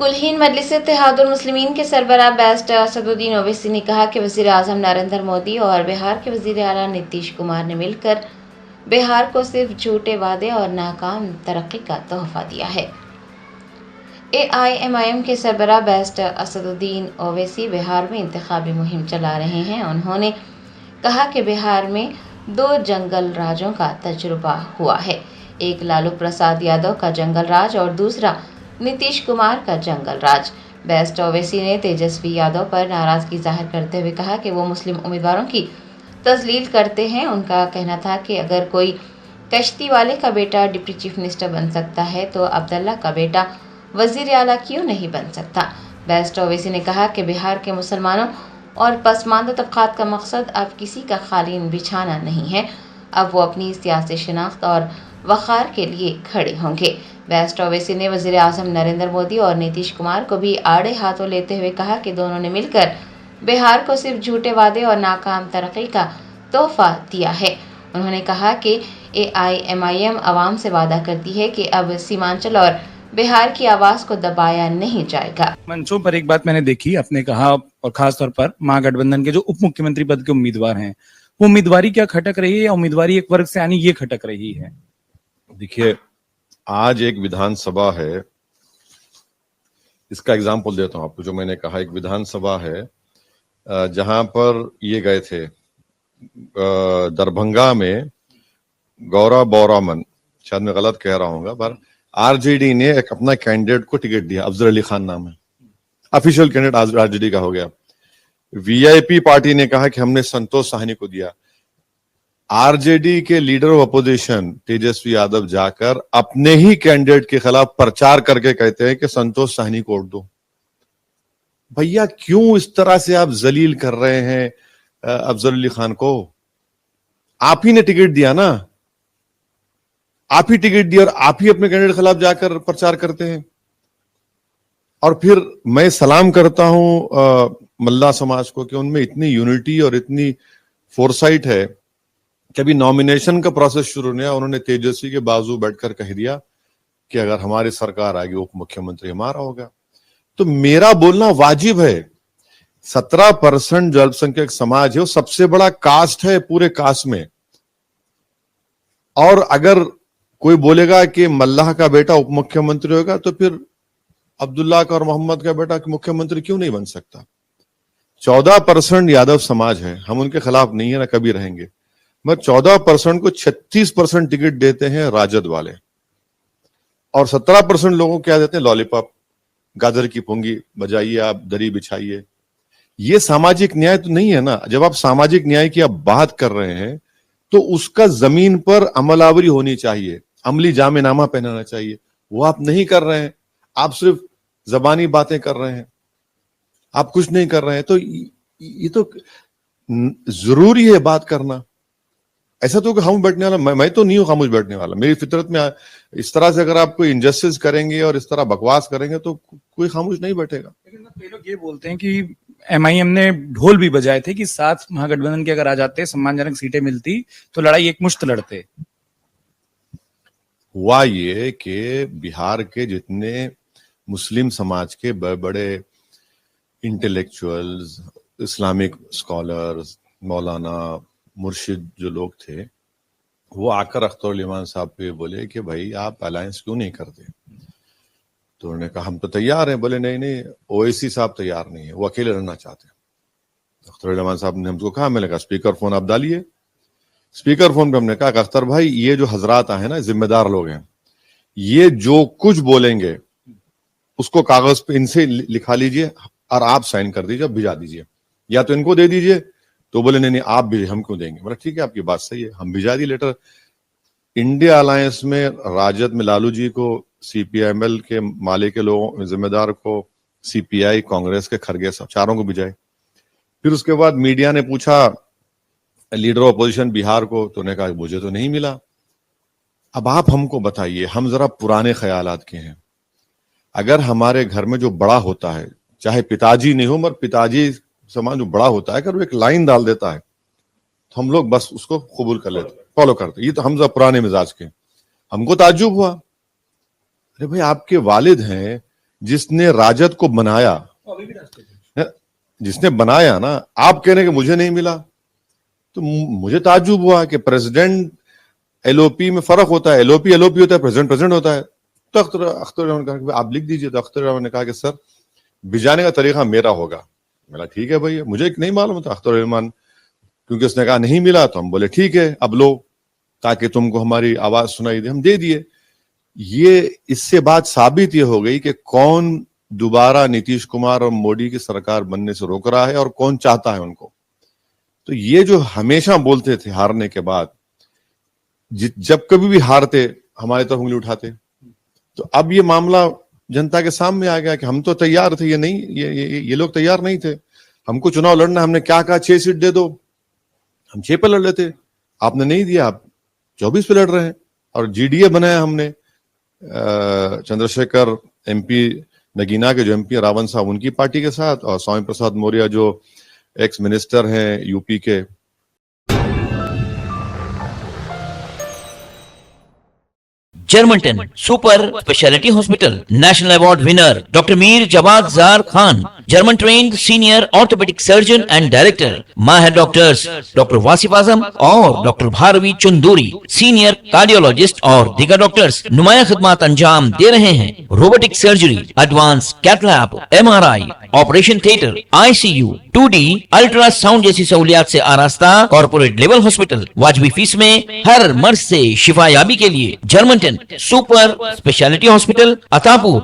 कुल-हिंद मजलिस इत्तेहादुल मुस्लिमीन के सरबराह बैरिस्टर असदुद्दीन ओवैसी ने कहा कि वज़ीर-ए-आज़म नरेंद्र मोदी और बिहार के वज़ीर आला नीतीश कुमार ने मिलकर बिहार को सिर्फ झूठे वादे और नाकाम तरक्की का तोहफा दिया है। AIMIM के सरबराह बैरिस्टर असदुद्दीन ओवैसी बिहार में इंतखाबी मुहिम चला रहे हैं। उन्होंने कहा कि बिहार में 2 जंगल राजों का तजुर्बा हुआ है, एक लालू प्रसाद यादव का जंगल राज और दूसरा नीतीश कुमार का जंगल राज। बैरिस्टर ओवैसी ने तेजस्वी यादव पर नाराजगी जाहिर करते हुए कहा कि वो मुस्लिम उम्मीदवारों की तजलील करते हैं। उनका कहना था कि अगर कोई कश्ती वाले का बेटा डिप्टी चीफ मिनिस्टर बन सकता है तो अब्दुल्ला का बेटा वजीर आला क्यों नहीं बन सकता। बैरिस्टर ओवैसी ने कहा कि बिहार के मुसलमानों और पसमानदा तबकात का मकसद अब किसी का खालीन बिछाना नहीं है, अब वो अपनी सियासी शिनाख्त और वक़ार के लिए खड़े होंगे। बैरिस्टर ओवैसी ने वज़ीर-ए-आज़म नरेंद्र मोदी और नीतीश कुमार को भी आड़े हाथों लेते हुए कहा कि दोनों ने मिलकर बिहार को सिर्फ झूठे वादे और नाकाम तरक्की का तोहफा दिया है। उन्होंने कहा कि AIMIM अवाम से वादा करती है कि अब सीमांचल और बिहार की आवाज को दबाया नहीं जाएगा। मंचों पर एक बात मैंने देखी, आपने कहा और खासतौर पर महागठबंधन के जो उप मुख्यमंत्री पद के उम्मीदवार हैं, वो उम्मीदवारी क्या खटक रही है या उम्मीदवारी एक वर्ग से आनी ये खटक रही है? देखिए, आज एक विधानसभा है, इसका एग्जाम्पल देता हूं आपको। जो मैंने कहा, एक विधानसभा है जहां पर ये गए थे दरभंगा में गौरा बौरामन, शायद मैं गलत कह रहा हूँ, पर आरजेडी ने एक अपना कैंडिडेट को टिकट दिया, अफजल अली खान नाम है, ऑफिशियल कैंडिडेट आरजेडी का हो गया। वीआईपी पार्टी ने कहा कि हमने संतोष साहनी को दिया। आरजेडी के leader of opposition Tejashwi Yadav जाकर अपने ही कैंडिडेट के खिलाफ प्रचार करके कहते हैं कि संतोष साहनी को वोट दो। भैया, क्यों इस तरह से आप जलील कर रहे हैं अफजल अली खान को? आप ही ने टिकट दिया ना, आप ही टिकट दिया और आप ही अपने कैंडिडेट के खिलाफ जाकर प्रचार करते हैं। और फिर मैं सलाम करता हूं मल्ला समाज को कि उनमें इतनी यूनिटी और इतनी फोरसाइट है कि अभी नॉमिनेशन का प्रोसेस शुरू नहीं है, उन्होंने तेजस्वी के बाजू बैठकर कह दिया कि अगर हमारी सरकार आएगी उप मुख्यमंत्री हमारा होगा। तो मेरा बोलना वाजिब है। 17% जो अल्पसंख्यक समाज है, वो सबसे बड़ा कास्ट है पूरे कास्ट में। और अगर कोई बोलेगा कि मल्लाह का बेटा उप मुख्यमंत्री होगा, तो फिर अब्दुल्ला का और मोहम्मद का बेटा मुख्यमंत्री क्यों नहीं बन सकता? 14% यादव समाज है, हम उनके खिलाफ नहीं है, ना कभी रहेंगे, मगर 14% को 36% टिकट देते हैं राजद वाले, और 17% लोगों को क्या देते हैं? लॉलीपॉप, गाजर की पुंगी बजाइए, आप दरी बिछाइए। ये सामाजिक न्याय तो नहीं है ना। जब आप सामाजिक न्याय की आप बात कर रहे हैं तो उसका जमीन पर अमलावरी होनी चाहिए, अमली जामेनामा पहनाना चाहिए। वो आप नहीं कर रहे हैं, आप सिर्फ जबानी बातें कर रहे हैं, आप कुछ नहीं कर रहे हैं। तो ये तो जरूरी है बात करना। ऐसा तो कि हम बैठने वाला, मैं तो नहीं हूं खामोश बैठने वाला। मेरी फितरत में इस तरह से अगर आप कोई इंजस्टिस करेंगे और इस तरह बकवास करेंगे तो कोई खामोश नहीं बैठेगा। लेकिन कई लोग ये बोलते हैं कि MIM ने ढोल भी बजाए थे कि 7 महागठबंधन के अगर आ जाते, सम्मानजनक सीटें मिलती तो लड़ाई एक मुश्त लड़ते। हुआ ये कि बिहार के जितने मुस्लिम समाज के बड़े बड़े इंटेलेक्चुअल्स, इस्लामिक स्कॉलर्स, मौलाना, मुर्शिद जो लोग थे, वो आकर अख्तर उल इमान साहब पे बोले कि भाई आप अलायंस क्यों नहीं करते? तो उन्होंने कहा हम तो तैयार हैं। बोले नहीं नहीं, ओवैसी साहब तैयार नहीं है, वो अकेले रहना चाहते हैं। अख्तर उल इमान साहब ने हमको कहा, मैंने कहा स्पीकर फोन आप डालिए। स्पीकर फोन पे हमने कहा अख्तर भाई, ये जो हजरात आए ना, जिम्मेदार लोग हैं, ये जो कुछ बोलेंगे उसको कागज पे इनसे लिखा लीजिए और आप साइन कर दीजिए, भिजा दीजिए, या तो इनको दे दीजिए। तो बोले नहीं नहीं आप भी, हम क्यों देंगे? बोला ठीक है, आपकी बात सही है, हम भिजा दिए लेटर। इंडिया अलायंस में राजद में लालू जी को, CPIML के माले के लोगों जिम्मेदार को, CPI, कांग्रेस के खरगे, सब चारों को भिजाए। फिर उसके बाद मीडिया ने पूछा लीडर ऑफ अपोजिशन बिहार को, तो उन्होंने कहा मुझे तो नहीं मिला। अब आप हमको बताइए, हम जरा पुराने ख्यालात के हैं। अगर हमारे घर में जो बड़ा होता है, चाहे पिताजी नहीं हो मगर पिताजी समान जो बड़ा होता है, अगर वो एक लाइन डाल देता है तो हम लोग बस उसको कबूल कर लेते, फॉलो करते। ये तो हम जरा पुराने मिजाज के। हमको ताज्जुब हुआ, अरे भाई आपके वालिद हैं, जिसने राजद को बनाया, जिसने बनाया ना, आप कह रहे हैं कि मुझे नहीं मिला, तो मुझे ताज्जुब हुआ कि प्रेसिडेंट एलओपी में फर्क होता है, एलओपी होता है, प्रेसिडेंट प्रेसिडेंट होता है। तो अख्तर रहमान ने कहा आप लिख दीजिए। तो अख्तर रहमान ने कहा कि सर भिजाने का तरीका मेरा होगा। मैंने ठीक है भैया, मुझे नहीं मालूम था अख्तर रहमान, क्योंकि उसने कहा नहीं मिला, तो हम बोले ठीक है अब लो, ताकि तुमको हमारी आवाज सुनाई दे, हम दे दिए। ये इससे बात साबित ये हो गई कि कौन दोबारा नीतीश कुमार और मोदी की सरकार बनने से रोक रहा है और कौन चाहता है उनको। तो ये जो हमेशा बोलते थे हारने के बाद, जब कभी भी हारते हमारी तरफ उंगली उठाते, तो अब ये मामला जनता के सामने आ गया कि हम तो तैयार थे, ये नहीं, ये लोग तैयार नहीं थे। हमको चुनाव लड़ना, हमने क्या कहा 6 सीट दे दो, हम 6 पे लड़ लेते, आपने नहीं दिया, आप 24 पे लड़ रहे हैं। और जीडीए बनाया हमने, चंद्रशेखर एमपी नगीना के जो एमपी रावण साहब उनकी पार्टी के साथ, और स्वामी प्रसाद मौर्य जो एक्स मिनिस्टर हैं यूपी के। Germanton super speciality hospital national award winner doctor Mir Jawad Zar Khan, German trained senior orthopaedic surgeon and director, माहिर डॉक्टर्स डॉक्टर वासिफ आजम और doctor Bharvi Chanduri, senior cardiologist और दीगर डॉक्टर्स नुमाया खिदमत अंजाम दे रहे हैं। Robotic surgery, advance cath lab, MRI, operation theatre, ICU, 2D ultrasound जैसी सहूलियात से आरास्ता कॉर्पोरेट लेवल हॉस्पिटल। वाजबी फीस में हर मर्ज से शिफायाबी के लिए Germanton super speciality hospital, Attapur,